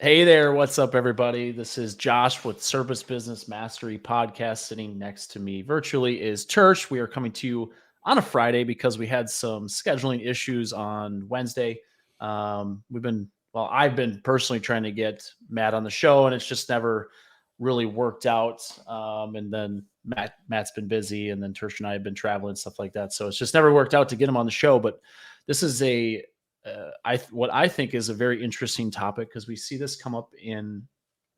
Hey there, what's up, everybody? This is Josh with Service Business Mastery Podcast. Sitting next to me virtually is Tersh. We are coming to you on a Friday because we had some scheduling issues on Wednesday. I've been personally trying to get Matt on the show, and it's just never really worked out. And then Matt's been busy, and then Tersh and I have been traveling and stuff like that. So it's just never worked out to get him on the show. But this is what I think is a very interesting topic because we see this come up in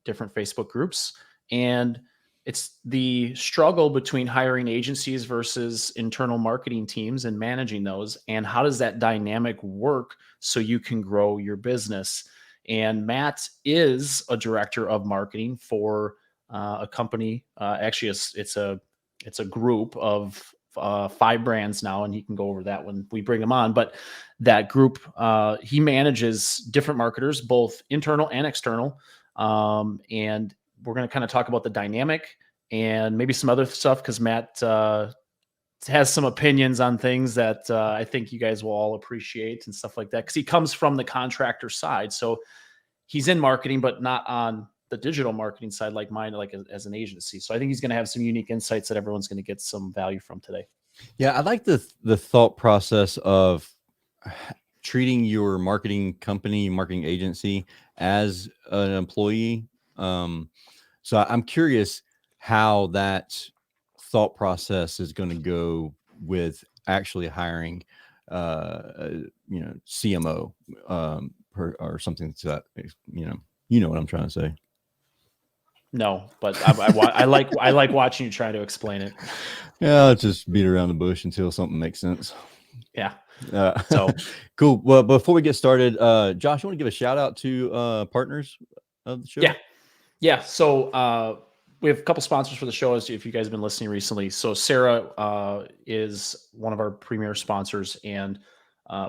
different Facebook groups, and it's the struggle between hiring agencies versus internal marketing teams and managing those, and how does that dynamic work so you can grow your business. And Matt is a director of marketing for a company. Actually, it's a group of 5 brands now, and he can go over that when we bring him on. But that group, he manages different marketers, both internal and external. And we're going to kind of talk about the dynamic and maybe some other stuff because Matt has some opinions on things that I think you guys will all appreciate and stuff like that because he comes from the contractor side. So he's in marketing, but not on the digital marketing side like mine, like as an agency. So I think he's going to have some unique insights that everyone's going to get some value from today. Yeah, I like the thought process of treating your marketing company, marketing agency as an employee. So I'm curious how that thought process is going to go with actually hiring, CMO or something to that. You know what I'm trying to say. No, but I like watching you try to explain it. Yeah, let's just beat around the bush until something makes sense. Yeah. So cool. Well, before we get started, Josh, you want to give a shout out to partners of the show? Yeah. So we have a couple sponsors for the show, as if you guys have been listening recently. So Sarah is one of our premier sponsors, and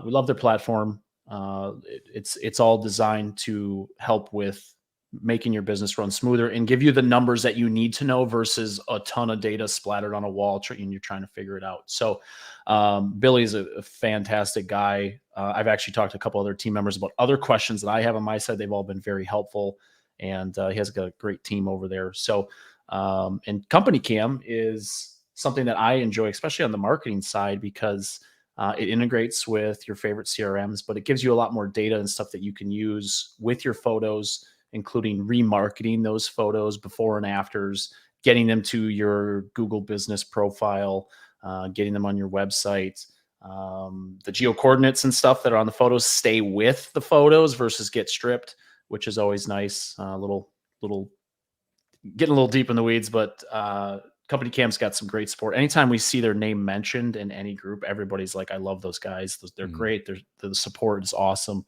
we love their platform. It's all designed to help with making your business run smoother and give you the numbers that you need to know versus a ton of data splattered on a wall and you're trying to figure it out. So Billy's a fantastic guy. I've actually talked to a couple other team members about other questions that I have on my side. They've all been very helpful, and he has got a great team over there. So and Company Cam is something that I enjoy, especially on the marketing side, because it integrates with your favorite CRMs, but it gives you a lot more data and stuff that you can use with your photos, including remarketing those photos before and afters, getting them to your Google business profile, getting them on your website. The geo coordinates and stuff that are on the photos stay with the photos versus get stripped, which is always nice. Little getting a little deep in the weeds, but Company Cam's got some great support. Anytime we see their name mentioned in any group, everybody's like, I love those guys. They're great. The support is awesome.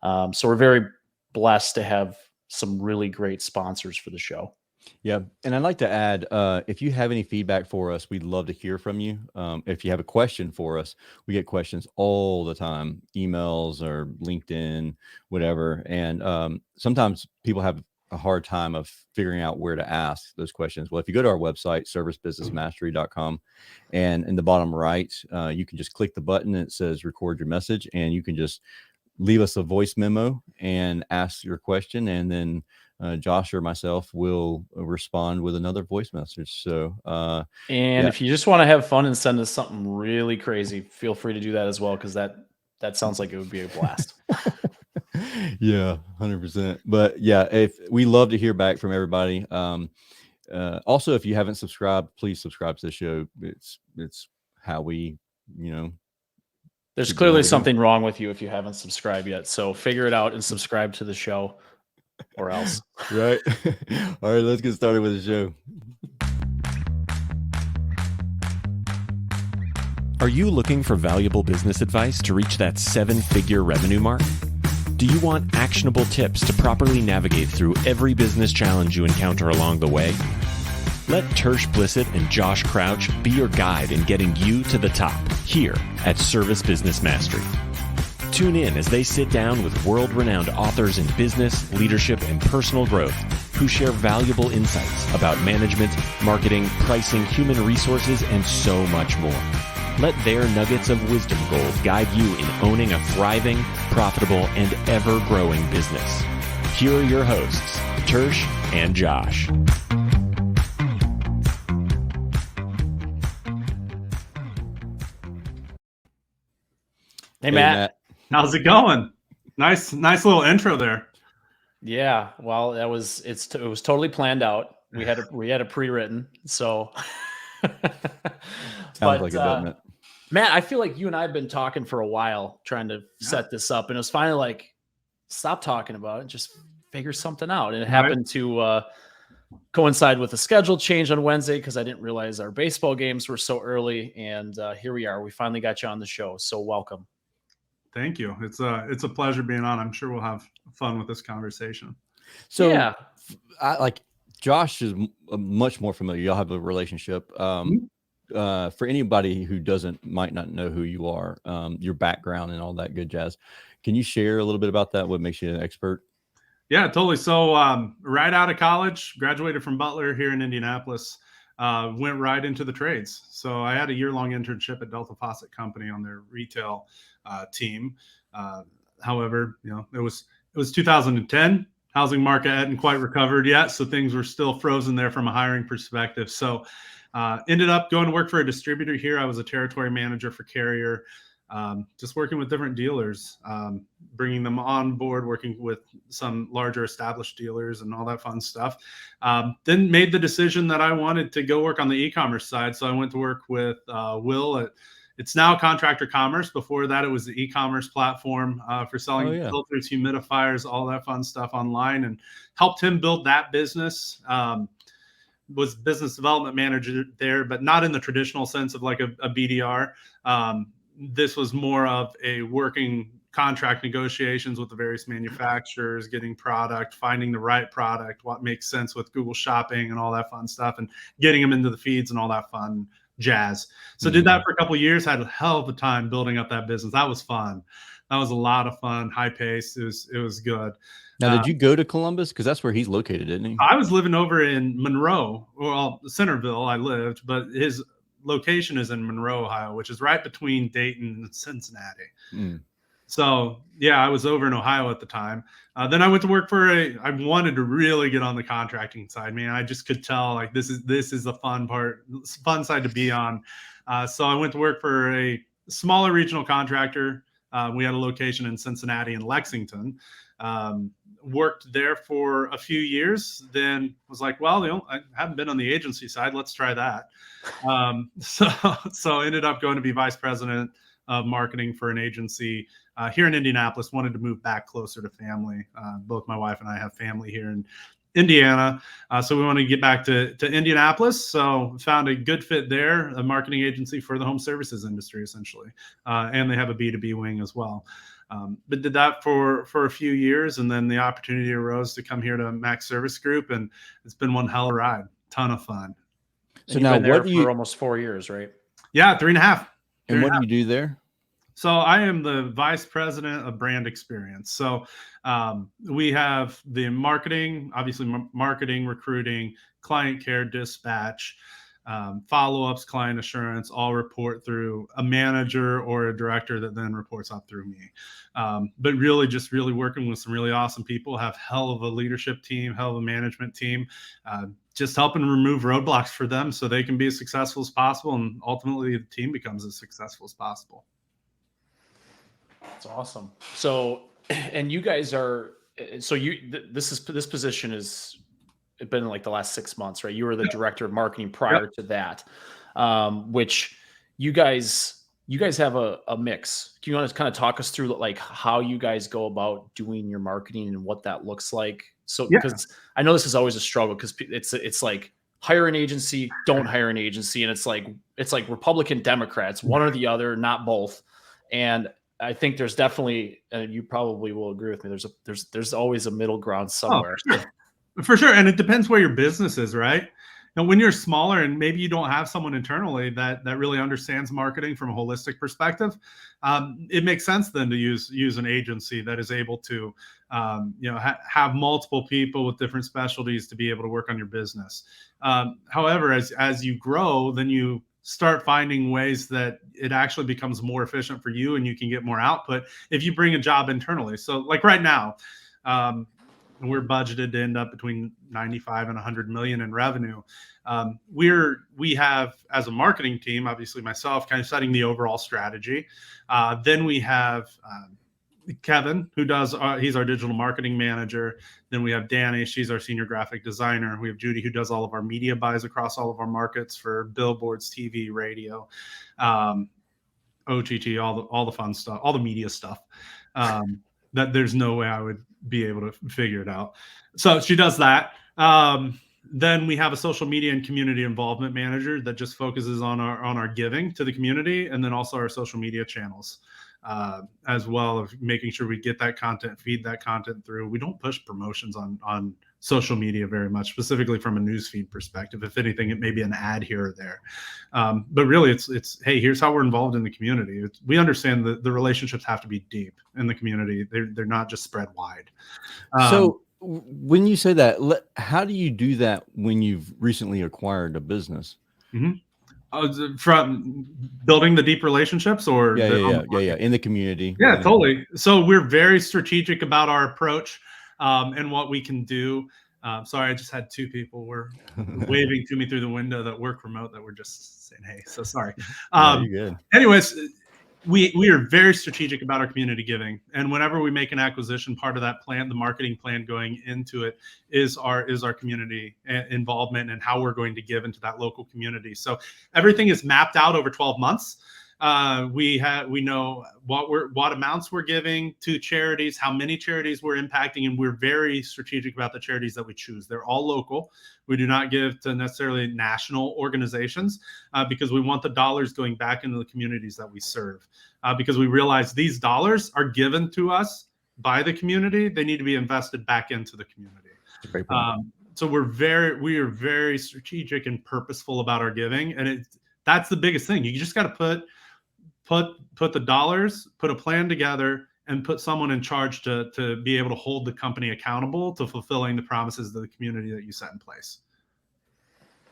So we're very blessed to have some really great sponsors for the show. Yeah. And I'd like to add, if you have any feedback for us, we'd love to hear from you. If you have a question for us, we get questions all the time, emails or LinkedIn, whatever. And sometimes people have a hard time of figuring out where to ask those questions. Well, if you go to our website, servicebusinessmastery.com, and in the bottom right, you can just click the button that says record your message, and you can just leave us a voice memo and ask your question, and then Josh or myself will respond with another voice message. So, if you just want to have fun and send us something really crazy, feel free to do that as well, because that sounds like it would be a blast. Yeah, 100%. But yeah, if we love to hear back from everybody. Also, if you haven't subscribed, please subscribe to the show. It's how we, There's clearly something wrong with you if you haven't subscribed yet. So figure it out and subscribe to the show, or else. Right. All right, let's get started with the show. Are you looking for valuable business advice to reach that 7-figure revenue mark? Do you want actionable tips to properly navigate through every business challenge you encounter along the way? Let Tersh Blissett and Josh Crouch be your guide in getting you to the top here at Service Business Mastery. Tune in as they sit down with world-renowned authors in business, leadership, and personal growth who share valuable insights about management, marketing, pricing, human resources, and so much more. Let their nuggets of wisdom gold guide you in owning a thriving, profitable, and ever-growing business. Here are your hosts, Tersh and Josh. Hey, Matt. How's it going? Nice little intro there. Yeah, well, it was totally planned out. We had a pre-written, so. Sounds like it, doesn't it? Matt, I feel like you and I have been talking for a while trying to set this up, and it was finally like, stop talking about it, just figure something out. And it happened to coincide with a schedule change on Wednesday because I didn't realize our baseball games were so early, and here we are. We finally got you on the show, so welcome. Thank you. It's a pleasure being on. I'm sure we'll have fun with this conversation. So, yeah, Josh is much more familiar. Y'all have a relationship. For anybody who might not know who you are, your background and all that good jazz, can you share a little bit about that? What makes you an expert? Yeah, totally. So right out of college, graduated from Butler here in Indianapolis, went right into the trades. So I had a year-long internship at Delta Faucet Company on their retail team. However, it was 2010. Housing market hadn't quite recovered yet, so things were still frozen there from a hiring perspective. So ended up going to work for a distributor here. I was a territory manager for Carrier, just working with different dealers, bringing them on board, working with some larger established dealers and all that fun stuff. Then made the decision that I wanted to go work on the e-commerce side. So I went to work with Will at, it's now Contractor Commerce. Before that, it was the e-commerce platform for selling filters, humidifiers, all that fun stuff online, and helped him build that business. Was business development manager there, but not in the traditional sense of like a BDR. This was more of a working contract negotiations with the various manufacturers, getting product, finding the right product, what makes sense with Google Shopping and all that fun stuff, and getting them into the feeds and all that fun jazz. So did that for a couple of years, had a hell of a time building up that business. That was fun. That was a lot of fun, high pace. It was good. Now, did you go to Columbus? Because that's where he's located, isn't he? I was living over in Monroe, well, Centerville I lived, but his location is in Monroe, Ohio, which is right between Dayton and Cincinnati. So yeah, I was over in Ohio at the time. Then I went to work I wanted to really get on the contracting side, man. I just could tell like this is the fun side to be on. So I went to work for a smaller regional contractor. We had a location in Cincinnati and Lexington. Worked there for a few years, then was like, well, I haven't been on the agency side. Let's try that. So ended up going to be vice president of marketing for an agency here in Indianapolis. Wanted to move back closer to family. Both my wife and I have family here in Indiana. So we want to get back to Indianapolis. So found a good fit there, a marketing agency for the home services industry, essentially. And they have a B2B wing as well. But did that for a few years, and then the opportunity arose to come here to Max Service Group, and it's been one hell of a ride. Ton of fun. So now, what do you for almost 4 years, right? Yeah, 3.5. And what do you do there? So I am the vice president of brand experience. So we have the marketing, obviously marketing, recruiting, client care, dispatch, follow-ups, client assurance, all report through a manager or a director that then reports up through me. But really just really working with some really awesome people, have hell of a leadership team, hell of a management team, just helping remove roadblocks for them so they can be as successful as possible. And ultimately the team becomes as successful as possible. That's awesome. So, and you guys are, so this position is, it's been like the last 6 months, right? You were the director of marketing prior to that, which you guys have a mix. Can you want to kind of talk us through like how you guys go about doing your marketing and what that looks like? So, because I know this is always a struggle because it's like hire an agency, don't hire an agency. And it's like Republican Democrats, one or the other, not both. And I think there's definitely, and you probably will agree with me, there's always a middle ground somewhere. Oh, for sure. And it depends where your business is, right? And when you're smaller and maybe you don't have someone internally that really understands marketing from a holistic perspective, it makes sense then to use an agency that is able to have multiple people with different specialties to be able to work on your business. However, as you grow, then you start finding ways that it actually becomes more efficient for you and you can get more output if you bring a job internally. So like right now, and we're budgeted to end up between 95 and 100 million in revenue. We have, as a marketing team, obviously myself, kind of setting the overall strategy. Then we have Kevin, who does, he's our digital marketing manager. Then we have Danny, she's our senior graphic designer. We have Judy, who does all of our media buys across all of our markets for billboards, TV, radio, OTT, all the fun stuff, all the media stuff. That there's no way I would be able to figure it out. So she does that. Then we have a social media and community involvement manager that just focuses on our giving to the community, and then also our social media channels, as well as making sure we get that content, feed that content through. We don't push promotions on social media very much, specifically from a newsfeed perspective. If anything, it may be an ad here or there. But really, it's hey, here's how we're involved in the community. We understand that the relationships have to be deep in the community. They're not just spread wide. So when you say that, how do you do that when you've recently acquired a business? From building the deep relationships, or in the community. Yeah, totally. So we're very strategic about our approach and what we can do. Sorry, I just had two people were waving to me through the window that work remote that were just saying, hey, so sorry. You're good. Anyways, we are very strategic about our community giving. And whenever we make an acquisition, part of that plan, the marketing plan going into it is our community involvement and how we're going to give into that local community. So everything is mapped out over 12 months. We know what amounts we're giving to charities, how many charities we're impacting, and we're very strategic about the charities that we choose. They're all local. We do not give to necessarily national organizations because we want the dollars going back into the communities that we serve. Because we realize these dollars are given to us by the community. They need to be invested back into the community. Great point. So we are very strategic and purposeful about our giving, and that's the biggest thing. You just got to put the dollars, put a plan together, and put someone in charge to be able to hold the company accountable to fulfilling the promises of the community that you set in place.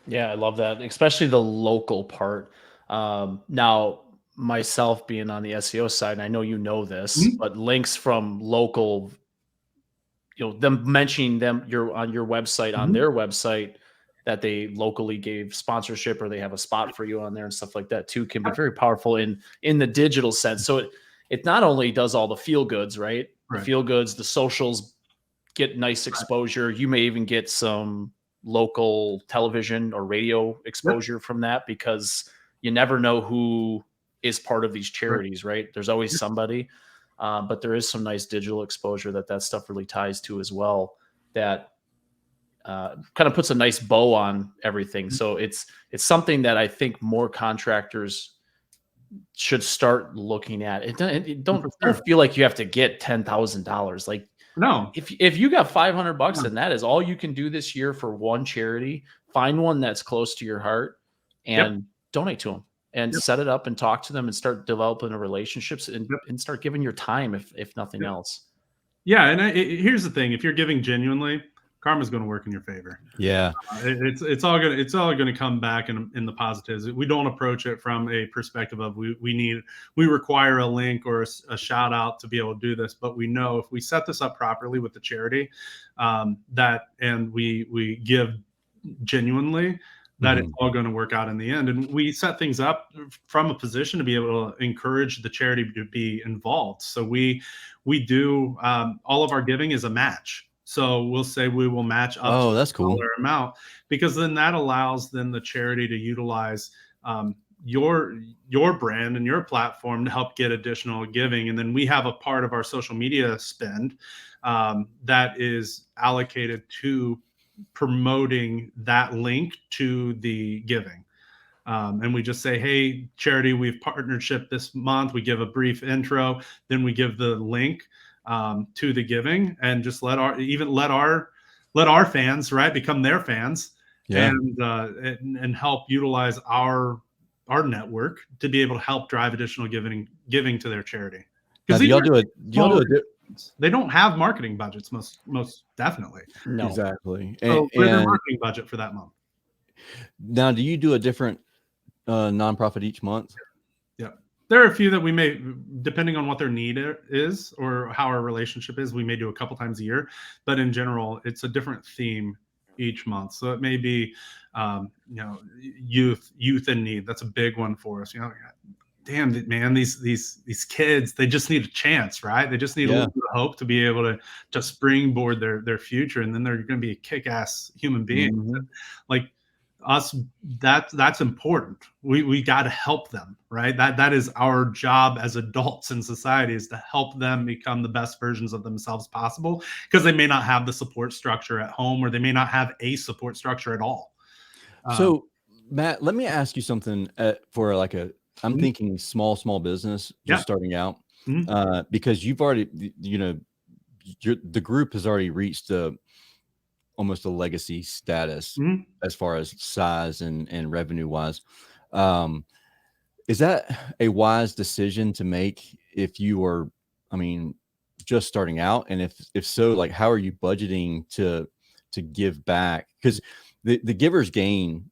Yeah, I love that, especially the local part. Now, myself being on the SEO side, and I know you know this, but links from local, them mentioning them on your website, on their website, that they locally gave sponsorship or they have a spot for you on there and stuff like that too, can be very powerful in the digital sense. So it not only does all the feel goods, right? The feel goods, the socials get nice exposure. You may even get some local television or radio exposure from that, because you never know who is part of these charities, right? There's always somebody, but there is some nice digital exposure that stuff really ties to as well, that kind of puts a nice bow on everything. So it's something that I think more contractors should start looking at. Don't feel like you have to get $10,000. Like, no, if you got $500 and that is all you can do this year for one charity, find one that's close to your heart and donate to them and set it up and talk to them and start developing relationships and start giving your time, if nothing else. Yeah. And here's the thing. If you're giving genuinely, karma's going to work in your favor. Yeah. It's all going to come back in the positives. We don't approach it from a perspective of we require a link or a shout out to be able to do this, but we know if we set this up properly with the charity, and we give genuinely, that it's all going to work out in the end. And we set things up from a position to be able to encourage the charity to be involved. So we do all of our giving is a match. So we'll say we will match up to that's cool. dollar amount, because then that allows the charity to utilize your brand and your platform to help get additional giving. And then we have a part of our social media spend that is allocated to promoting that link to the giving. And we just say, hey, charity, we've partnership this month. We give a brief intro, then we give the link to the giving, and just let our fans, right, become their fans, and help utilize our network to be able to help drive additional giving to their charity. Because they don't have marketing budgets, most definitely. No, exactly. So we're their marketing budget for that month. Now, do you do a different nonprofit each month? Yeah. There are a few that we may, depending on what their need is or how our relationship is, we may do a couple times a year. But in general, it's a different theme each month. So it may be, youth in need. That's a big one for us. Damn, man, these kids, they just need a chance, right? They just need a Yeah. little bit of hope to be able to springboard their future, and then they're going to be a kick-ass human being. Mhm. Like us, that's important. We got to help them, right? That is our job as adults in society, is to help them become the best versions of themselves possible, because they may not have the support structure at home, or they may not have a support structure at all. So, Matt, let me ask you something for like I'm Mhm. thinking small business Yeah. just starting out, Mhm. because you've already, the group has already reached almost a legacy status Mhm. as far as size and revenue wise. Um, is that a wise decision to make if you are, I mean, just starting out? And if so, like, how are you budgeting to give back? Because the giver's gain,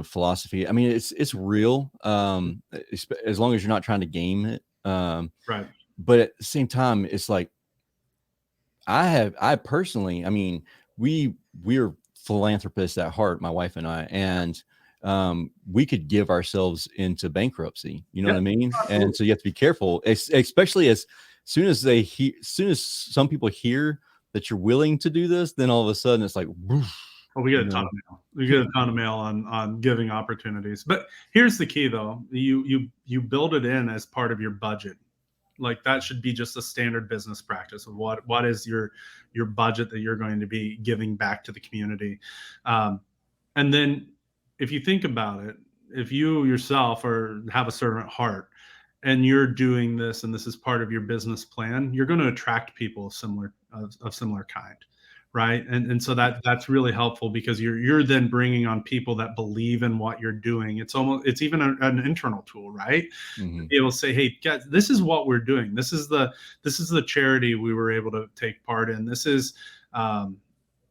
philosophy, I mean, it's real. As long as you're not trying to game it. Right. But at the same time, it's like I personally, I mean, we're philanthropists at heart, my wife and I, and we could give ourselves into bankruptcy. You know Yeah. what I mean? Absolutely. And so you have to be careful, especially as soon as soon as some people hear that you're willing to do this, then all of a sudden it's like, woof, Well, we get you a ton know, of mail. We get a ton of mail on giving opportunities. But here's the key, though. You build it in as part of your budget. Like, that should be just a standard business practice of what is your budget that you're going to be giving back to the community. And then, if you think about it, if you yourself have a servant heart, and you're doing this, and this is part of your business plan, you're going to attract people of similar kind, right? And so that's really helpful, because you're then bringing on people that believe in what you're doing. It's even an internal tool, right? To mhm. be able to say, hey guys, this is what we're doing. This is the charity we were able to take part in. Um,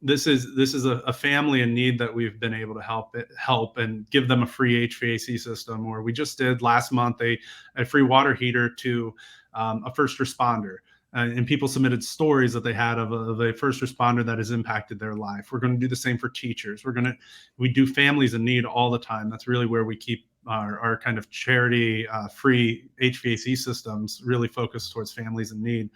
this is a family in need that we've been able to help and give them a free HVAC system. Or we just did last month a free water heater to a first responder. And people submitted stories that they had of a first responder that has impacted their life. We're going to do the same for teachers. We do families in need all the time. That's really where we keep our kind of charity free HVAC systems really focused towards families in need.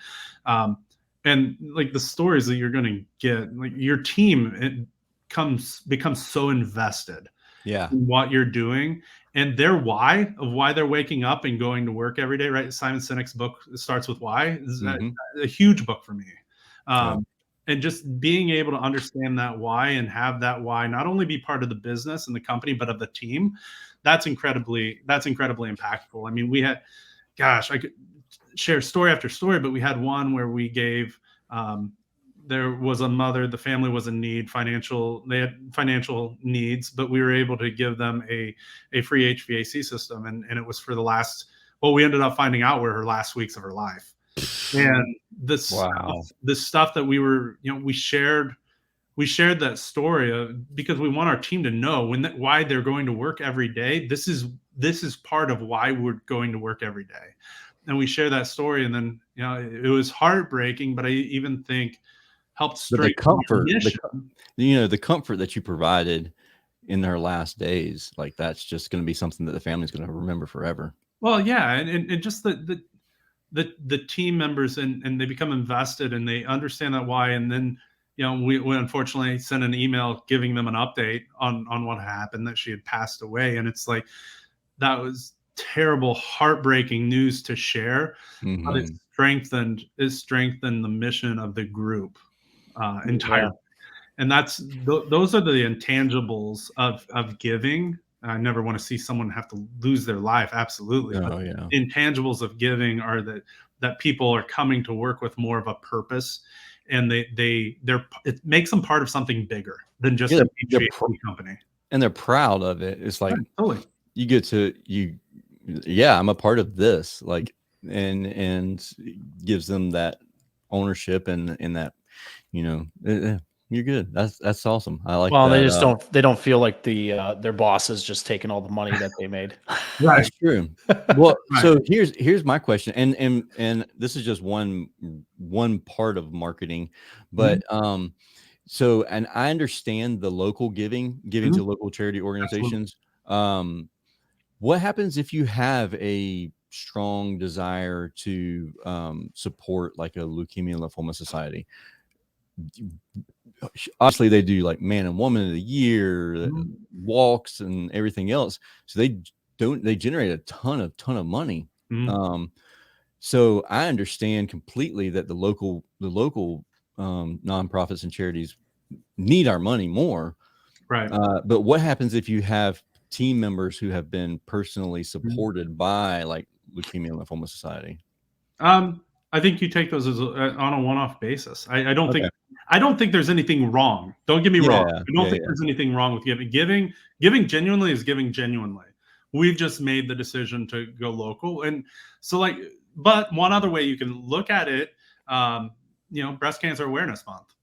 And like, the stories that you're going to get, like, your team, becomes so invested Yeah. in what you're doing, and their why they're waking up and going to work every day, right? Simon Sinek's book starts with why. Is Hmm. a huge book for me. Yeah. And just being able to understand that why, and have that why not only be part of the business and the company, but of the team, that's incredibly impactful. I mean, I could share story after story, but we had one where we gave, there was a mother, the family was in need, they had financial needs, but we were able to give them a free HVAC system. And it was for well, we ended up finding out were her last weeks of her life. And Wow. the stuff that we shared that story because we want our team to know why they're going to work every day. This is part of why we're going to work every day. And we share that story, and then it was heartbreaking, but I even think helped But the strengthen our comfort, mission. the comfort that you provided in their last days, like that's just going to be something that the family's going to remember forever. Well, yeah, and just the team members, and they become invested, and they understand that why. And then we unfortunately sent an email giving them an update on what happened, that she had passed away. And it's like, that was terrible, heartbreaking news to share, but it Hmm. strengthened the mission of the group entirely. Yeah. And those are the intangibles of giving. I never want to see someone have to lose their life, absolutely. But Oh yeah. intangibles of giving are that people are coming to work with more of a purpose, and it makes them part of something bigger than just Yeah, an HVAC company. and they're proud of it. It's like Right, totally. you get to yeah, I'm a part of this, like, and gives them that ownership and that, you know, You're good. That's awesome. I like Well, that. they don't feel like their boss is just taking all the money that they made. Right. That's true. Well, Right. so here's my question, and this is just one part of marketing, but so and I understand the local giving to local charity organizations. What happens if you have a strong desire to support like a leukemia and lymphoma society? Obviously they do like man and woman of the year walks and everything else, so they generate a ton of money. So I understand completely that the local nonprofits and charities need our money more, Right. But what happens if you have team members who have been personally supported by like leukemia and lymphoma society? I think you take those as on a one-off basis. I don't think there's anything wrong. Don't get me wrong. I don't think there's anything wrong with giving. Giving genuinely is giving genuinely. We've just made the decision to go local, and so like. But one other way you can look at it, Breast Cancer Awareness Month,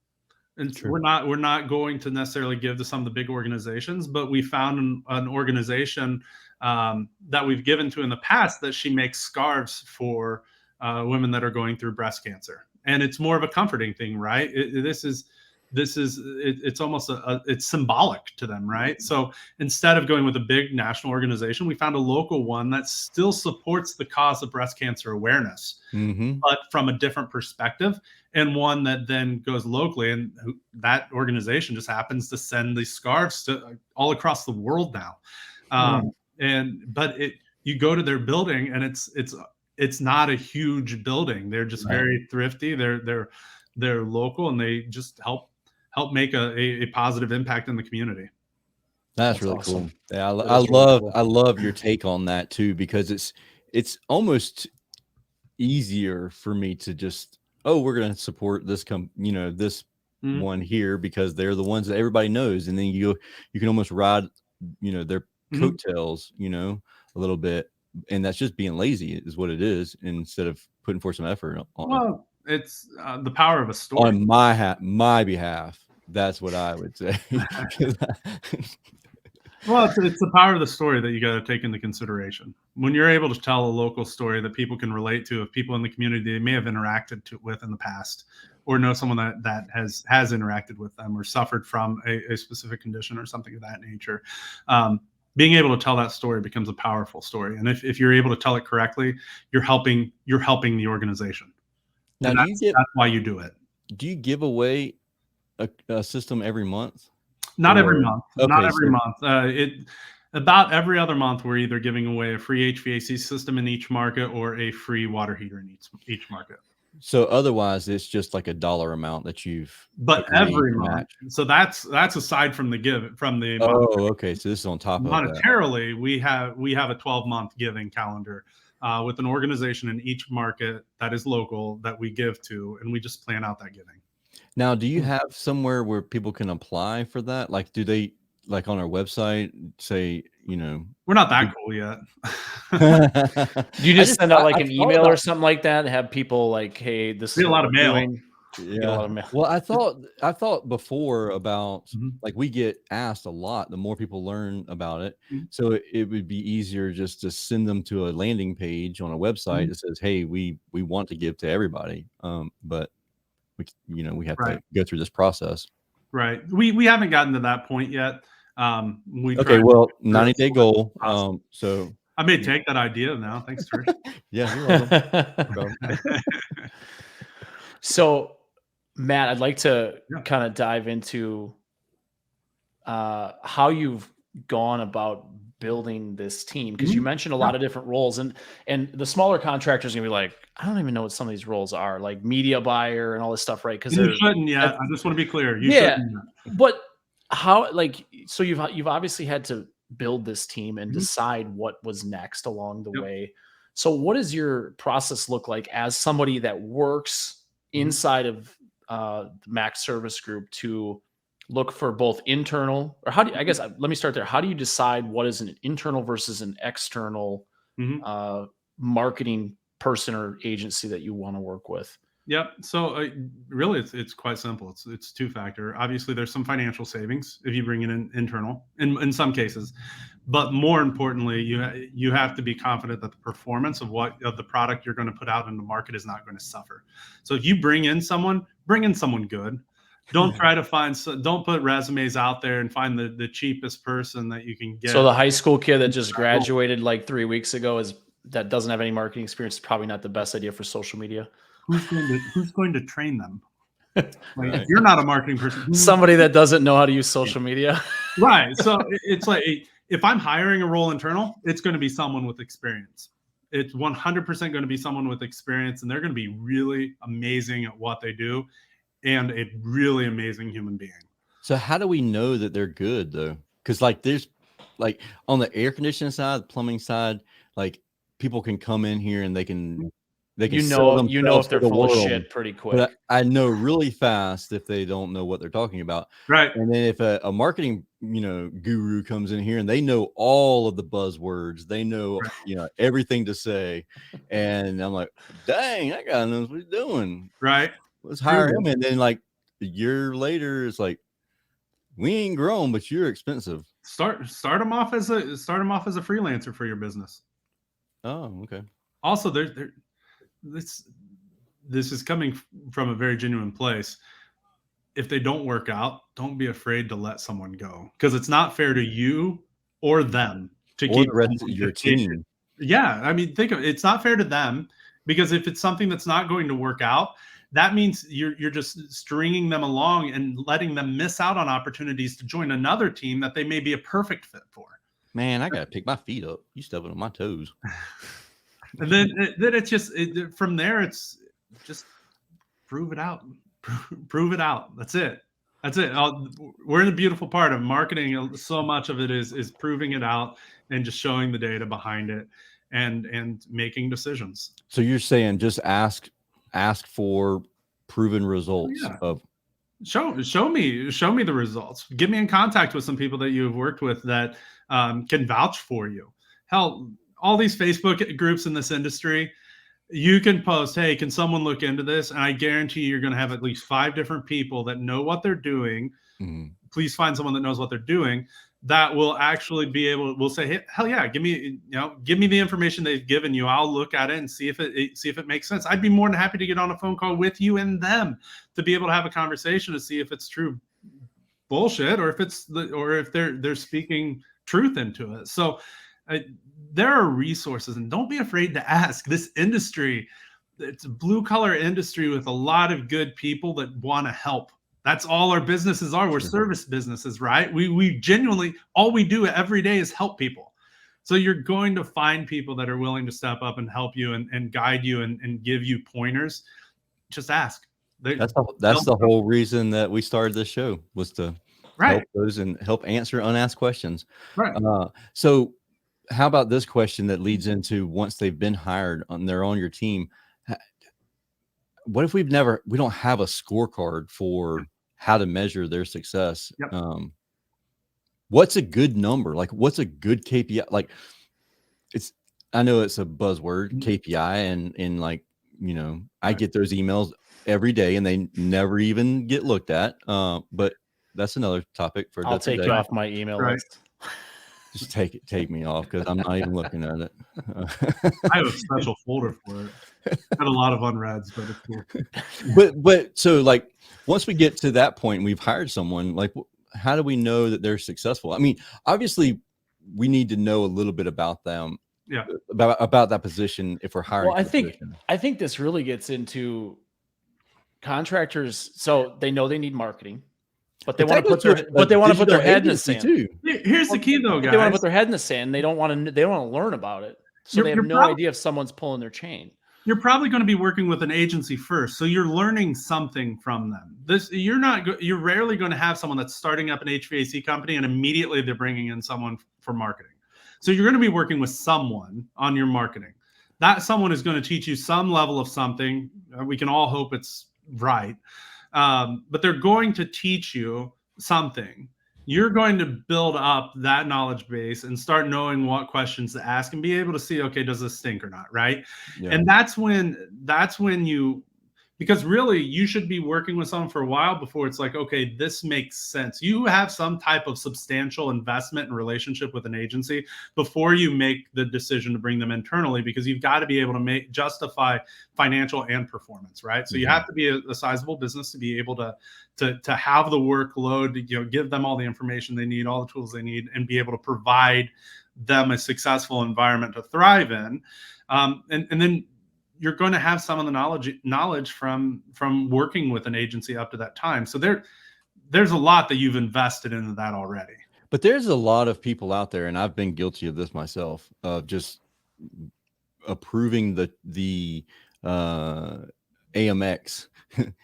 and we're not going to necessarily give to some of the big organizations, but we found an organization that we've given to in the past that she makes scarves for women that are going through breast cancer, and it's more of a comforting thing, right? It's almost it's symbolic to them, right? So instead of going with a big national organization, we found a local one that still supports the cause of breast cancer awareness, but from a different perspective, and one that then goes locally, and that organization just happens to send these scarves to all across the world now. You go to their building, and it's not a huge building. They're just very thrifty. They're local, and they just help make a positive impact in the community. That's really awesome. Cool. Yeah, I love your take on that too, because it's almost easier for me to just, we're going to support this this one here because they're the ones that everybody knows, and then you can almost ride their coattails a little bit, and that's just being lazy is what it is, instead of putting forth some effort on it's the power of a story on my behalf. That's what I would say. Well, it's the power of the story that you got to take into consideration. When you're able to tell a local story that people can relate to, of people in the community they may have interacted with in the past, or know someone that has interacted with them or suffered from a specific condition or something of that nature, being able to tell that story becomes a powerful story. And if you're able to tell it correctly, you're helping the organization. Now, that's why you do it. Do you give away a system every month? Not every month. Okay, not every month. About every other month, we're either giving away a free HVAC system in each market or a free water heater in each market. So otherwise, it's just like a dollar amount that you've. But every month. So that's aside from the. Oh, okay. So this is on top of that. Monetarily, we have a 12-month giving calendar with an organization in each market that is local that we give to, and we just plan out that giving. Now, do you have somewhere where people can apply for that? Like, do they, like on our website, say, we're not that cool yet. Do you just send out like an email or something like that and have people like, hey, this is a lot of mail. Yeah. Well, I thought before about like we get asked a lot, the more people learn about it. So it would be easier just to send them to a landing page on a website that says, hey, we want to give to everybody. But we have to go through this process. Right. We haven't gotten to that point yet. 90-day goal. So I may take that idea now. Thanks, Trish. Yeah, you're welcome. So, Matt, I'd like to kind of dive into how you've gone about building this team, because you mentioned a lot of different roles, and the smaller contractors are gonna be like, I don't even know what some of these roles are, like media buyer and all this stuff, right? Because you shouldn't yet. I just want to be clear. But how, like, so you've obviously had to build this team and decide what was next along the way. So what does your process look like as somebody that works inside of the Mac Service Group to look for both internal, or let me start there. How do you decide what is an internal versus an external marketing person or agency that you want to work with? Yep. So really, it's quite simple. It's two-factor. Obviously, there's some financial savings if you bring it in internal in some cases, but more importantly, you have to be confident that the performance of the product you're going to put out in the market is not going to suffer. So if you bring in someone good. Don't try to don't put resumes out there and find the cheapest person that you can get. So the high school kid that just graduated like 3 weeks ago that doesn't have any marketing experience is probably not the best idea for social media. Who's going to train them? Like, if you're not a marketing person, somebody that doesn't know how to use social media. Right. So it's like, if I'm hiring a role internal, it's going to be someone with experience. It's 100% going to be someone with experience, and they're going to be really amazing at what they do and a really amazing human being. So how do we know that they're good though? Because like there's like on the air conditioning side, the plumbing side, like people can come in here and they can sell if they're to the full of world. shit pretty quick. But I know really fast if they don't know what they're talking about. Right. And then if a marketing, guru comes in here and they know all of the buzzwords, they know, everything to say. And I'm like, dang, that guy knows what he's doing. Right. Let's hire him. And then like a year later, it's like, we ain't grown, but you're expensive. Start them off as a freelancer for your business. Oh, okay. Also, this is coming from a very genuine place. If they don't work out, don't be afraid to let someone go, because it's not fair to you or them to keep the rest of your team. Yeah, I mean, think of it. It's not fair to them, because if it's something that's not going to work out, that means you're just stringing them along and letting them miss out on opportunities to join another team that they may be a perfect fit for. Man, I gotta pick my feet up. You stepping on my toes. And then it's just from there, it's just prove it out. Prove it out. That's it. We're in the beautiful part of marketing. So much of it is proving it out and just showing the data behind it and making decisions. So you're saying just ask for proven results. Of show me the results. Get me in contact with some people that you've worked with that can vouch for you. Hell, all these Facebook groups in this industry, you can post, hey, can someone look into this? And I guarantee you're going to have at least 5 different people that know what they're doing. Mm-hmm. Please find someone that knows what they're doing that will actually be able, will say, hey, hell yeah, give me the information they've given you. I'll look at it and see if it makes sense. I'd be more than happy to get on a phone call with you and them to be able to have a conversation to see if it's true bullshit or if they're speaking truth into it. So there are resources, and don't be afraid to ask. This industry, it's a blue collar industry with a lot of good people that want to help. That's all our businesses are. We're service businesses, right? We genuinely, all we do every day is help people. So you're going to find people that are willing to step up and help you and guide you and give you pointers. Just ask. That's the whole reason that we started this show, was to help those and help answer unasked questions. Right. So how about this question that leads into, once they've been hired and they're on your team, what if we don't have a scorecard for how to measure their success? Yep. What's a good number? Like, what's a good KPI? Like, I know it's a buzzword, KPI, and like, I get those emails every day and they never even get looked at. But that's another topic for I'll take you off my email list. Just take me off, because I'm not even looking at it. I have a special folder for it. Got a lot of unreads, but it's cool. But so like, once we get to that point and we've hired someone, like, how do we know that they're successful? I mean, obviously we need to know a little bit about them, about that position if we're hiring. Well, I think this really gets into contractors. So they know they need marketing, but they want to put their head in the sand too. Here's the key though, guys. They want to put their head in the sand. They don't want to learn about it. So they have no idea if someone's pulling their chain. You're probably going to be working with an agency first, so you're learning something from them. You're rarely going to have someone that's starting up an HVAC company and immediately they're bringing in someone for marketing. So you're going to be working with someone on your marketing. That someone is going to teach you some level of something. We can all hope it's right, but they're going to teach you something. You're going to build up that knowledge base and start knowing what questions to ask and be able to see, okay, does this stink or not, right? Yeah. And that's when you Because really, you should be working with someone for a while before it's like, okay, this makes sense. You have some type of substantial investment and relationship with an agency before you make the decision to bring them internally, because you've got to be able to justify financial and performance, right? So you have to be a sizable business to be able to have the workload, give them all the information they need, all the tools they need, and be able to provide them a successful environment to thrive in. And then you're going to have some of the knowledge from working with an agency up to that time. So there's a lot that you've invested into that already. But there's a lot of people out there, and I've been guilty of this myself, of just approving the AMX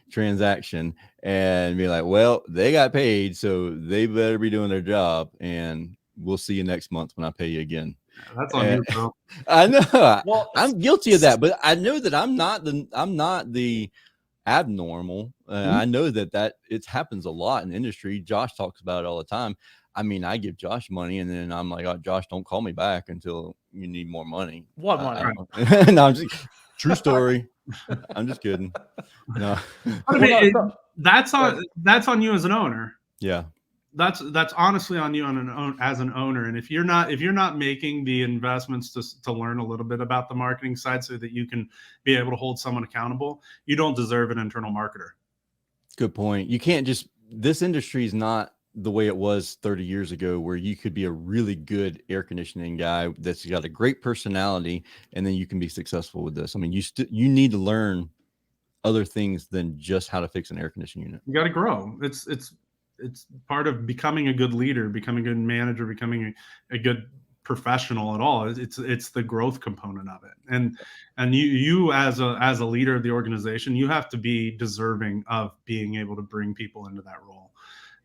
transaction and be like, well, they got paid, so they better be doing their job, and we'll see you next month when I pay you again. That's on you, bro. I know. Well, I'm guilty of that, but I know that I'm not the abnormal. I know that it happens a lot in the industry. Josh talks about it all the time. I mean, I give Josh money, and then I'm like, oh, Josh, don't call me back until you need more money. What money? No, I'm just true story. I'm just kidding. No, I mean, that's on you as an owner. Yeah. That's honestly on you as an owner. And if you're not making the investments to learn a little bit about the marketing side so that you can be able to hold someone accountable, you don't deserve an internal marketer. Good point. You can't just, this industry is not the way it was 30 years ago, where you could be a really good air conditioning guy that's got a great personality, and then you can be successful with this. I mean, you need to learn other things than just how to fix an air conditioning unit. You got to grow. It's part of becoming a good leader, becoming a good manager, becoming a good professional at all. It's the growth component of it. And you as a leader of the organization, you have to be deserving of being able to bring people into that role.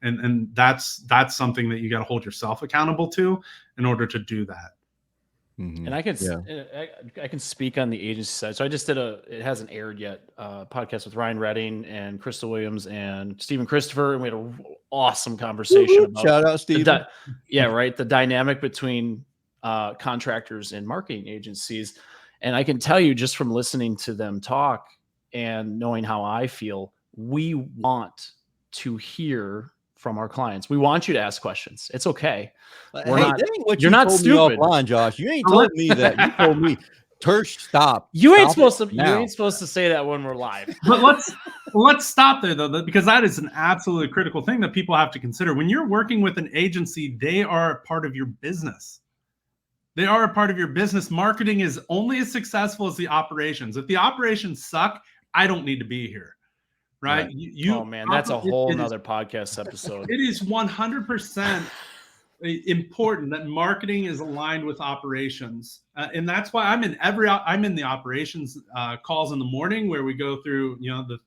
And that's something that you got to hold yourself accountable to in order to do that. And I can speak on the agency side. So I just did it hasn't aired yet, podcast with Ryan Redding and Crystal Williams and Stephen Christopher. And we had an awesome conversation about shout out Stephen. The dynamic between contractors and marketing agencies. And I can tell you, just from listening to them talk and knowing how I feel, we want to hear from our clients. We want you to ask questions. It's okay. You're not stupid. Offline, Josh. You ain't told me that. You told me, Tersh, stop. You ain't supposed to say that when we're live. But let's stop there though, because that is an absolutely critical thing that people have to consider. When you're working with an agency, they are a part of your business. They are a part of your business. Marketing is only as successful as the operations. If the operations suck, I don't need to be here. Right. Oh man, that's a whole nother podcast episode. It is 100% important that marketing is aligned with operations. And that's why I'm in the operations calls in the morning, where we go through,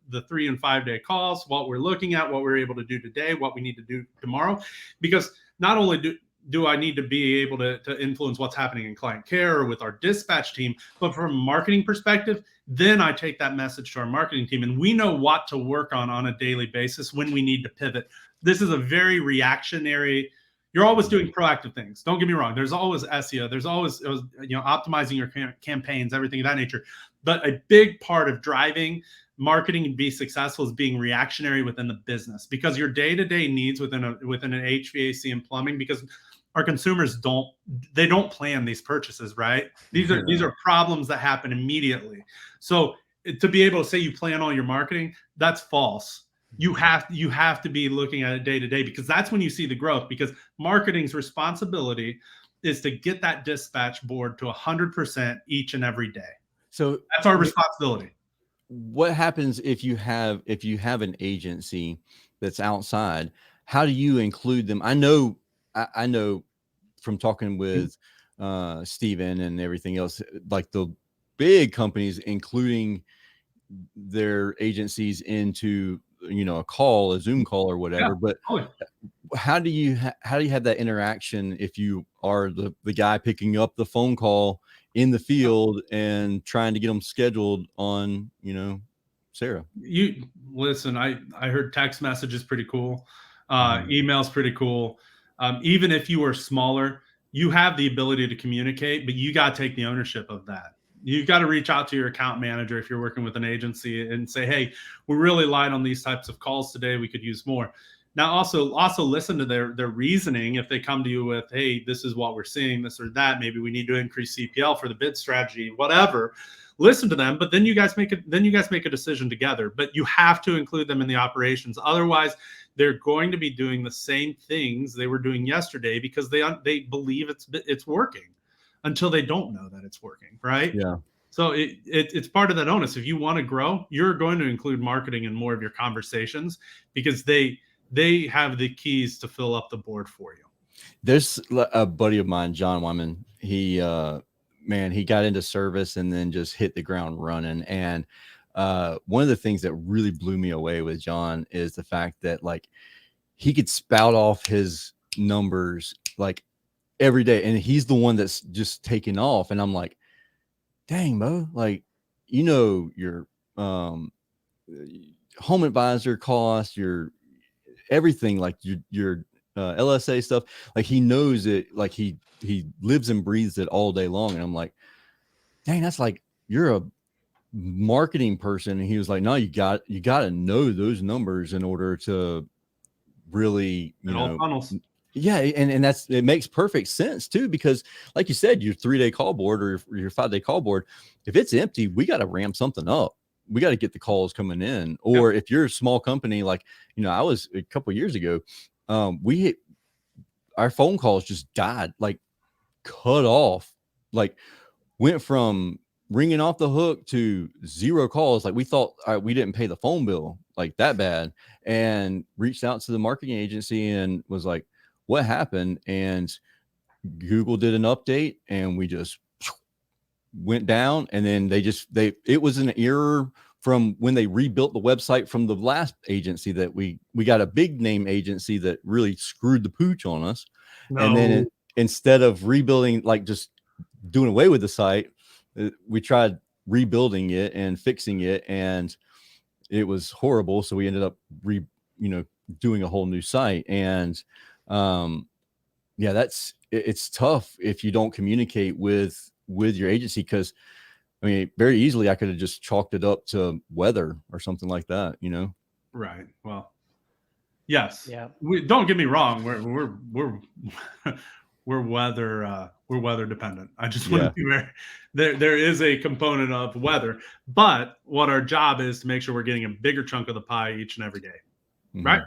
the 3 and 5 day calls, what we're looking at, what we're able to do today, what we need to do tomorrow. Because not only do I need to be able to influence what's happening in client care or with our dispatch team, but from a marketing perspective, then I take that message to our marketing team, and we know what to work on a daily basis when we need to pivot. This is a very reactionary. You're always doing proactive things. Don't get me wrong. There's always SEO. There's always, optimizing your campaigns, everything of that nature. But a big part of driving marketing and be successful is being reactionary within the business, because your day-to-day needs within an HVAC and plumbing, because our consumers don't plan these purchases, right? These are problems that happen immediately. So to be able to say you plan all your marketing, that's false. You have to be looking at it day to day, because that's when you see the growth, because marketing's responsibility is to get that dispatch board to 100% each and every day. So that's our responsibility. What happens if you have an agency that's outside? How do you include them? I know from talking with Steven and everything else, like the big companies including their agencies into a Zoom call or whatever. But how do you have that interaction if you are the guy picking up the phone call in the field and trying to get them scheduled on Sarah? You listen, I heard text messages pretty cool. Email's pretty cool. Even if you are smaller, you have the ability to communicate, but you got to take the ownership of that. You got to reach out to your account manager if you're working with an agency and say, hey, we're really light on these types of calls today. We could use more. Now, also listen to their reasoning. If they come to you with, hey, this is what we're seeing, this or that, maybe we need to increase CPL for the bid strategy, whatever. Listen to them, but then you guys make a decision together. But you have to include them in the operations. Otherwise, they're going to be doing the same things they were doing yesterday because they believe it's working until they don't know that it's working, right? Yeah. So it's part of that onus. If you want to grow, you're going to include marketing in more of your conversations because they have the keys to fill up the board for you. There's a buddy of mine, John Wyman. He got into service and then just hit the ground running. And one of the things that really blew me away with John is the fact that like he could spout off his numbers like every day, and he's the one that's just taking off. And I'm like, dang, Mo, like, you know, your home advisor cost, your everything, like your LSA stuff, like he knows it, like he lives and breathes it all day long. And I'm like, dang, that's like, you're a marketing person. And he was like, no, you got to know those numbers in order to really, you know, funnels. Yeah. And it makes perfect sense too, because like you said, your 3-day call board or your 5-day call board, if it's empty, we got to ramp something up. We got to get the calls coming in. Or if you're a small company, like, you know, I was a couple of years ago, our phone calls just died, like cut off, like went from ringing off the hook to 0 calls. Like we thought we didn't pay the phone bill like that bad, and reached out to the marketing agency and was like, what happened? And Google did an update and we just went down. And then it was an error from when they rebuilt the website from the last agency that we got a big name agency that really screwed the pooch on us. No. And then instead of rebuilding, like just doing away with the site, we tried rebuilding it and fixing it, and it was horrible. So we ended up doing a whole new site. And it's tough if you don't communicate with your agency, because I mean, very easily I could have just chalked it up to weather or something like that, you know? Right. Well, yes. Yeah. Don't get me wrong. We're weather dependent. I just want to be there is a component of weather, but what our job is to make sure we're getting a bigger chunk of the pie each and every day. Mm-hmm. Right.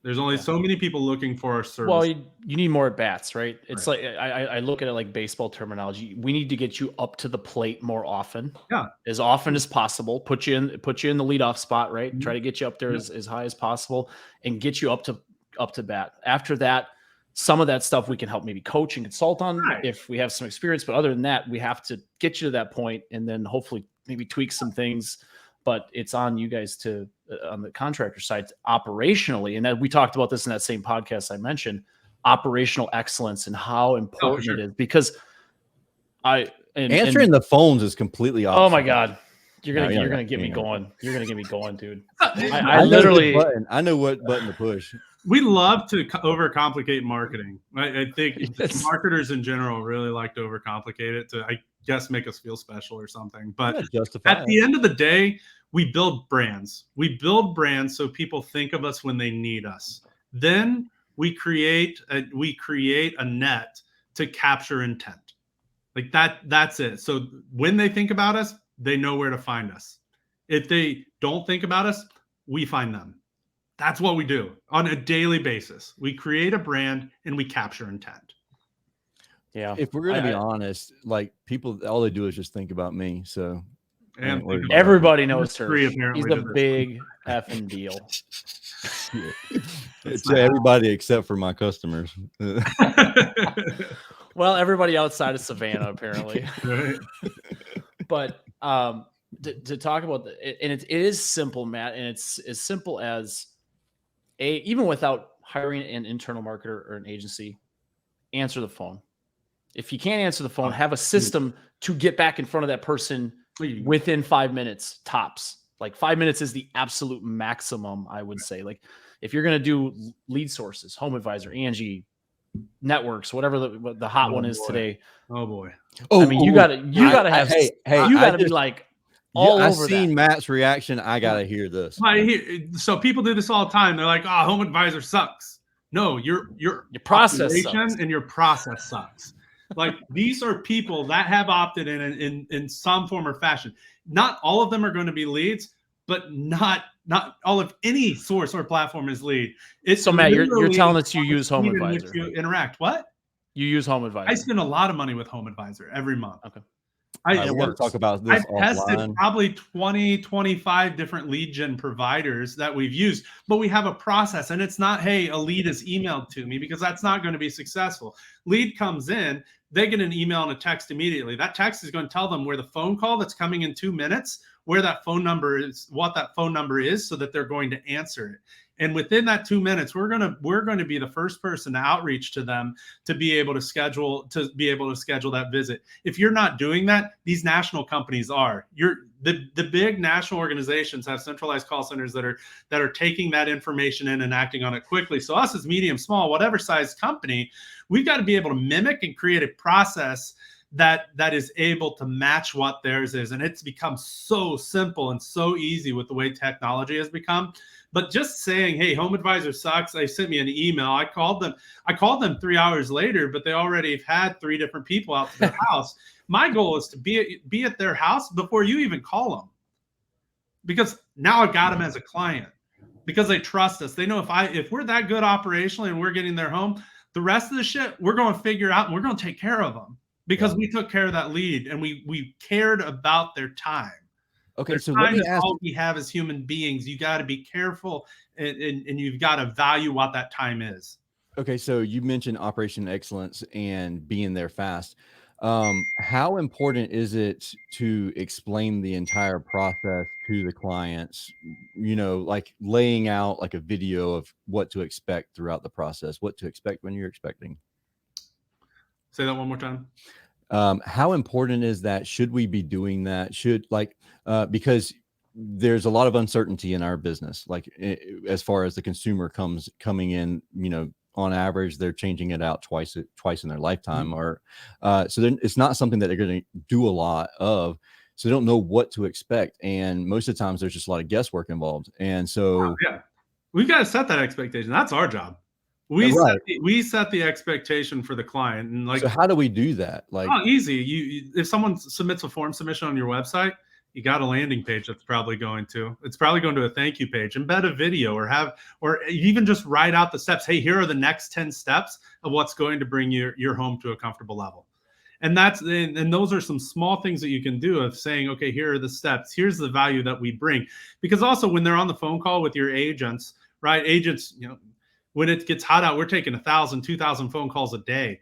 There's only so many people looking for our service. Well, you need more at bats, right? It's like I look at it like baseball terminology. We need to get you up to the plate more often. Yeah, as often as possible. Put you in the leadoff spot, right? Mm-hmm. Try to get you up there as high as possible and get you up to bat. After that, some of that stuff we can help maybe coach and consult on if we have some experience. But other than that, we have to get you to that point and then hopefully maybe tweak some things. But it's on you guys to, on the contractor side, operationally. And then we talked about this in that same podcast I mentioned, operational excellence and how important it is. Because answering the phones is completely optional. Oh my God. You're gonna get me going. You're gonna get me going, dude. I literally I know what button to push. We love to overcomplicate marketing. I think marketers in general really like to overcomplicate it to, I guess, make us feel special or something. But at the end of the day, we build brands. We build brands so people think of us when they need us. Then we create a net to capture intent. Like that's it. So when they think about us, they know where to find us. If they don't think about us, we find them. That's what we do on a daily basis. We create a brand and we capture intent. Yeah. If we're going to be honest, like people, all they do is just think about me. So and everybody knows her. He's a big effing deal. It's everybody except for my customers. Well, everybody outside of Savannah, apparently. Right. But to talk about and it is simple, Matt, and it's as simple as even without hiring an internal marketer or an agency, answer the phone. If you can't answer the phone, have a system to get back in front of that person within 5 minutes tops. Like 5 minutes is the absolute maximum, I would say. Like if you're going to do lead sources, Home Advisor, Angie, networks, whatever the hot one is boy. today. Oh boy. I mean, you gotta have, hey, you gotta be like all I've over seen that. Matt's reaction. I gotta hear this. So people do this all the time. They're like, "Oh, Home Advisor sucks." No, your process operation sucks. and your process sucks. Like, these are people that have opted in some form or fashion. Not all of them are going to be leads, but not all of any source or platform is lead. It's So Matt, you're literally telling us you the use Home speed in which Advisor. you interact. What? You use Home I Advisor. spend a lot of money with Home Advisor every month. Okay. We gotta talk about this I've tested offline. probably 20, 25 different lead gen providers that we've used, but we have a process, and it's not, hey, a lead is emailed to me, because that's not going to be successful. Lead comes in, they get an email and a text immediately. That text is going to tell them where the phone call that's coming in 2 minutes, where that phone number is, what that phone number is, so that they're going to answer it. And within that 2 minutes, we're going to be the first person to outreach to them to be able to schedule that visit. If you're not doing that, these national companies are. The big national organizations have centralized call centers that are taking that information in and acting on it quickly. So us as medium, small, whatever size company, we've got to be able to mimic and create a process that is able to match what theirs is. And it's become so simple and so easy with the way technology has become. But just saying, hey, Home Advisor sucks. They sent me an email. I called them 3 hours later, but they already have had 3 different people out to their house. My goal is to be at their house before you even call them, because now I've got them as a client, because they trust us. They know if we're that good operationally and we're getting their home, the rest of the shit we're going to figure out, and we're going to take care of them, because we took care of that lead and we cared about their time. Okay, so let let me ask. All we have as human beings. You got to be careful, and you've got to value what that time is. Okay, so you mentioned Operation Excellence and being there fast. How important is it to explain the entire process to the clients? You know, like laying out like a video of what to expect throughout the process, what to expect when you're expecting. Say that one more time. How important is that? Should we be doing that? Because there's a lot of uncertainty in our business, like as far as the consumer coming in, you know, on average, they're changing it out twice in their lifetime, Mm-hmm. or so then it's not something that they're going to do a lot of. So they don't know what to expect. And most of the times there's just a lot of guesswork involved. And so we've got to set that expectation. That's our job. We set the expectation for the client. And so how do we do that? Like, easy. If someone submits a form submission on your website, you got a landing page it's probably going to a thank you page, embed a video, or even just write out the steps. Hey, here are the next 10 steps of what's going to bring your home to a comfortable level. And those are some small things that you can do, of saying, okay, here are the steps. Here's the value that we bring. Because also when they're on the phone call with your agents, right? Agents, you know, when it gets hot out, we're taking 1,000, 2,000 phone calls a day.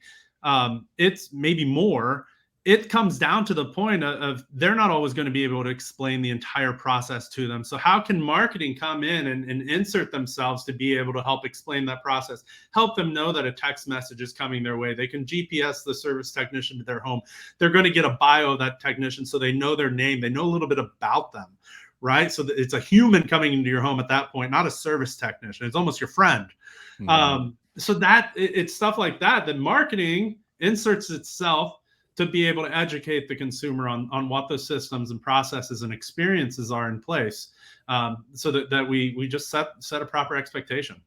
It's maybe more. It comes down to the point of they're not always going to be able to explain the entire process to them. So how can marketing come in and insert themselves to be able to help explain that process, help them know that a text message is coming their way? They can GPS the service technician to their home. They're going to get a bio of that technician, so they know their name. They know a little bit about them, right? So it's a human coming into your home at that point, not a service technician. It's almost your friend. Mm-hmm. So that it's stuff like that marketing inserts itself to be able to educate the consumer on what those systems and processes and experiences are in place, so that we just set a proper expectation.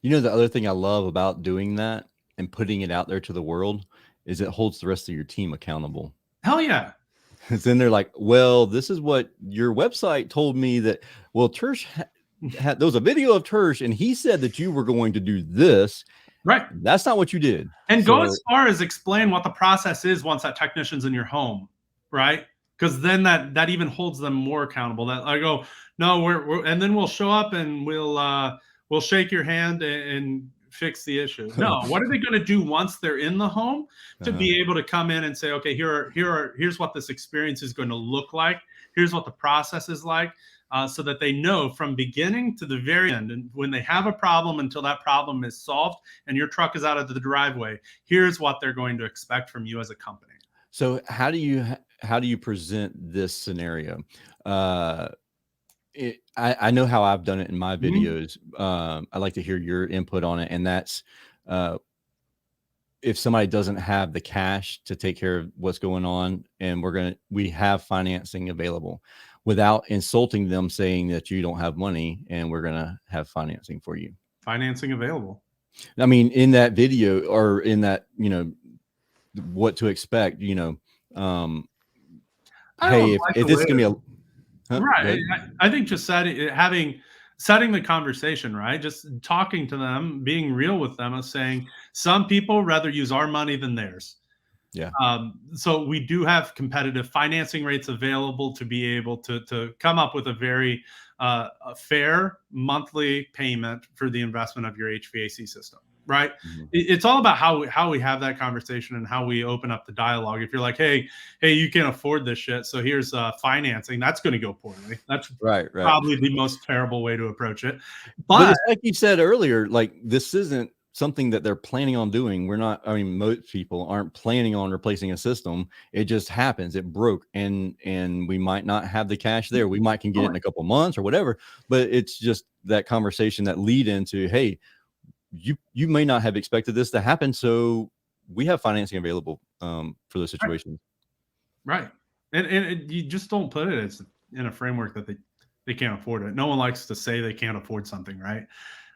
You know, the other thing I love about doing that and putting it out there to the world is it holds the rest of your team accountable. Hell yeah. Because then they're like, well, this is what your website told me that, well, Tersh there was a video of Tersh and he said that you were going to do this. Right. That's not what you did. And go as far as explain what the process is once that technician's in your home, right? Because then that even holds them more accountable. That I go, no, we're and then we'll show up and we'll shake your hand and fix the issue. No, what are they going to do once they're in the home to be able to come in and say, okay, here's what this experience is going to look like. Here's what the process is like. So that they know from beginning to the very end, and when they have a problem until that problem is solved and your truck is out of the driveway, here's what they're going to expect from you as a company. So how do you present this scenario? I know how I've done it in my videos. I like to hear your input on it, and that's if somebody doesn't have the cash to take care of what's going on, and we have financing available without insulting them, saying that you don't have money, and we're going to have financing for you. Financing available. I mean, in that video, or in that, what to expect, hey, if this is going to be right. I think just setting the conversation, right? Just talking to them, being real with them, and saying some people rather use our money than theirs. Yeah. So we do have competitive financing rates available to be able to come up with a very a fair monthly payment for the investment of your HVAC system. Right. Mm-hmm. It's all about how we have that conversation and how we open up the dialogue. If you're like, hey, you can't afford this shit, so here's financing, that's going to go poorly. That's right. Probably the most terrible way to approach it. But it's like you said earlier, like, this isn't something that they're planning on doing. Most people aren't planning on replacing a system. It just happens. It broke, and we might not have the cash there. We might can get it in a couple months or whatever. But it's just that conversation that lead into, hey, you may not have expected this to happen, so we have financing available for those situations. Right. And you just don't put it as in a framework that they can't afford it. No one likes to say they can't afford something, right?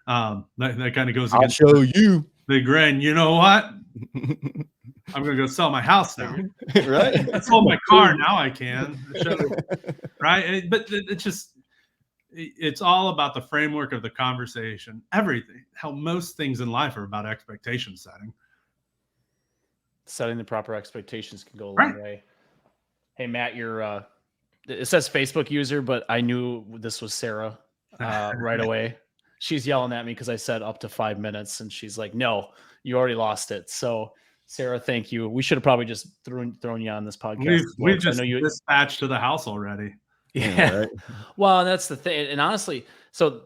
That kind of goes against the grain. You know what? I'm gonna go sell my house now. Right. I sold my car, now I can. Right. But it's all about the framework of the conversation. Everything, how most things in life are about expectation setting. Setting the proper expectations can go a long way. Hey, Matt, it says Facebook user, but I knew this was Sarah right away. She's yelling at me because I said up to 5 minutes, and she's like, no, you already lost it. So Sarah, thank you. We should have probably just thrown you on this podcast. We've just dispatched to the house already. Yeah. Right. Well, that's the thing. And honestly, so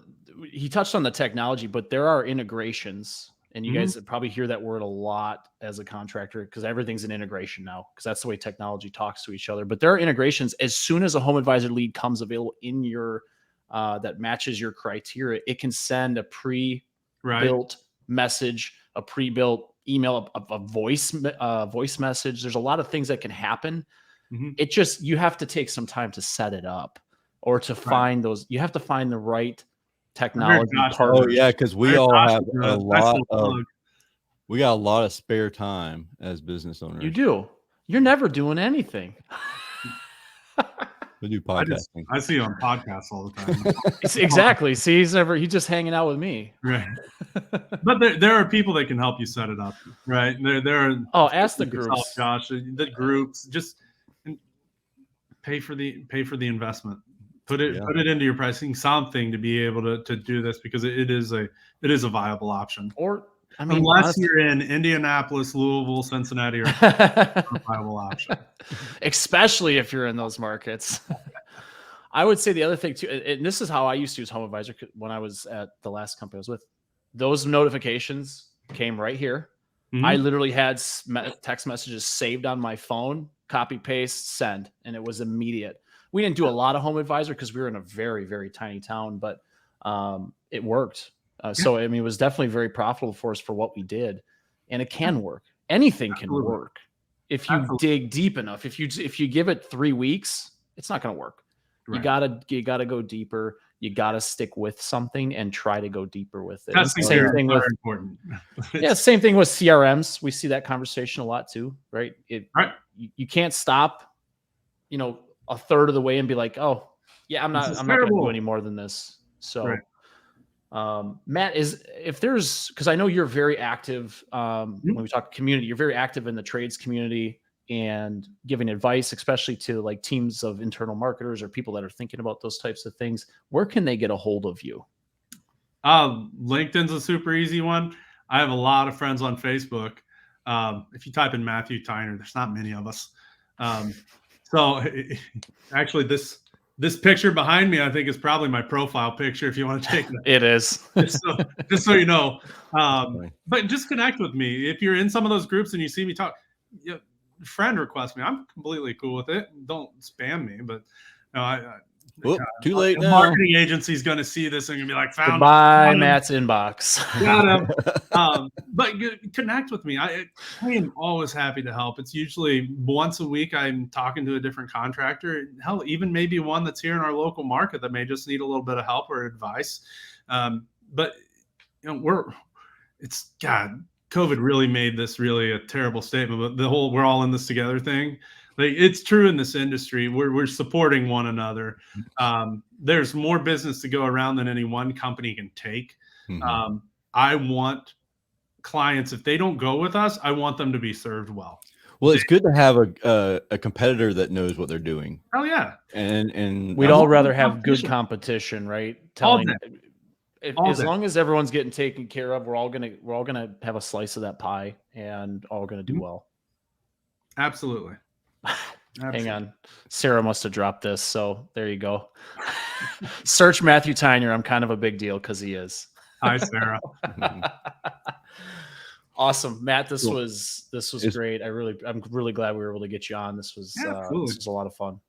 he touched on the technology, but there are integrations, and you guys probably hear that word a lot as a contractor, because everything's an integration now, because that's the way technology talks to each other. But there are integrations. As soon as a home advisor lead comes available in your that matches your criteria, it can send a pre-built message, a pre-built email, a voice message. There's a lot of things that can happen. It just, you have to take some time to set it up, or to find those. You have to find the right technology partners. Oh yeah, because we all have we got a lot of spare time as business owners. You do. You're never doing anything. We do podcasting. I see you on podcasts all the time. Exactly. See, he's just hanging out with me. Right. But there are people that can help you set it up. Right. There are. Ask the groups, Josh. The groups, just pay for the investment. Put it into your pricing, something to be able to do this, because it is a viable option. Or unless honestly, you're in Indianapolis, Louisville, Cincinnati, or a viable option. Especially if you're in those markets. I would say the other thing too, and this is how I used to use Home Advisor when I was at the last company I was with. Those notifications came right here. I literally had text messages saved on my phone, copy, paste, send, and it was immediate. We didn't do a lot of Home Advisor because we were in a very, very tiny town, but it worked. So, I mean, it was definitely very profitable for us for what we did, and it can work. Anything can work if you dig deep enough. If you give it 3 weeks, it's not going to work. Right. You gotta go deeper. You gotta stick with something and try to go deeper with it. That's same thing with important. Same thing with CRMs. We see that conversation a lot too, right? You can't stop, a third of the way and be like, oh yeah, I'm not going to do any more than this. So, Matt, because I know you're very active when we talk community, you're very active in the trades community and giving advice, especially to like teams of internal marketers or people that are thinking about those types of things. Where can they get a hold of you? LinkedIn's a super easy one. I have a lot of friends on Facebook. If you type in Matthew Tyner, there's not many of us. So actually this picture behind me, I think, is probably my profile picture if you want to take it. It is. just so you know. But just connect with me. If you're in some of those groups and you see me talk, friend request me. I'm completely cool with it. Don't spam me, but Whoop, too late The now. marketing agency is going to see this and going to be like, found Goodbye, him. Matt's inbox. Got him. But connect with me. I am always happy to help. It's usually once a week I'm talking to a different contractor. Hell, even maybe one that's here in our local market that may just need a little bit of help or advice. But God, COVID really made this really a terrible statement. But the whole "we're all in this together" thing, like, it's true in this industry. We're supporting one another. There's more business to go around than any one company can take. Mhm. I want clients, if they don't go with us, I want them to be served well. Well, it's good to have a competitor that knows what they're doing. Oh yeah. And We'd all rather have good competition, right? All day. As long as everyone's getting taken care of, we're all gonna have a slice of that pie, and all gonna do well. Absolutely. Hang on, Sarah must have dropped this, so there you go. Search Matthew Tyner. I'm kind of a big deal because he is. Hi, Sarah. Awesome, Matt. This was great. I'm really glad we were able to get you on. This was a lot of fun.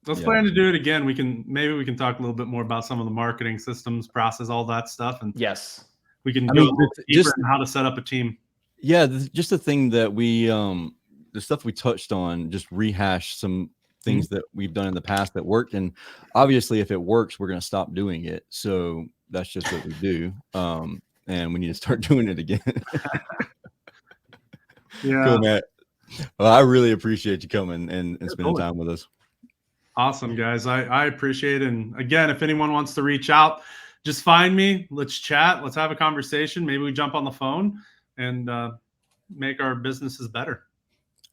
Let's plan to do it again. Maybe we can talk a little bit more about some of the marketing systems, process, all that stuff, and yes, we can go a little deeper on how to set up a team. Yeah, just the thing that the stuff we touched on, just rehash some things that we've done in the past that worked, and obviously, if it works, we're going to stop doing it. So that's just what we do, and we need to start doing it again. Yeah, cool, Matt. Well, I really appreciate you coming and spending time with us. Awesome, guys. I appreciate it. And again, if anyone wants to reach out, just find me. Let's chat. Let's have a conversation. Maybe we jump on the phone and make our businesses better.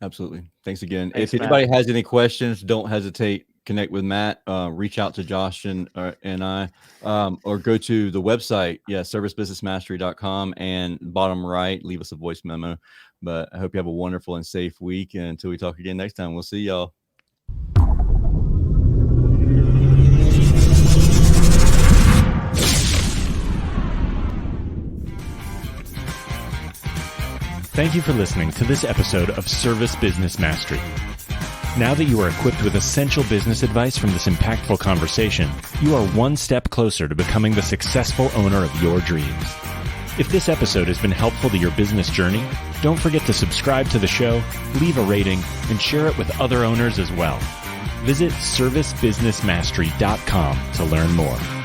Absolutely. Thanks again. Thanks, if anybody has any questions, don't hesitate. Connect with Matt. Reach out to Josh and I, or go to the website. Yeah, servicebusinessmastery.com, and bottom right, leave us a voice memo. But I hope you have a wonderful and safe week. And until we talk again next time, we'll see y'all. Thank you for listening to this episode of Service Business Mastery. Now that you are equipped with essential business advice from this impactful conversation, you are one step closer to becoming the successful owner of your dreams. If this episode has been helpful to your business journey, don't forget to subscribe to the show, leave a rating, and share it with other owners as well. Visit servicebusinessmastery.com to learn more.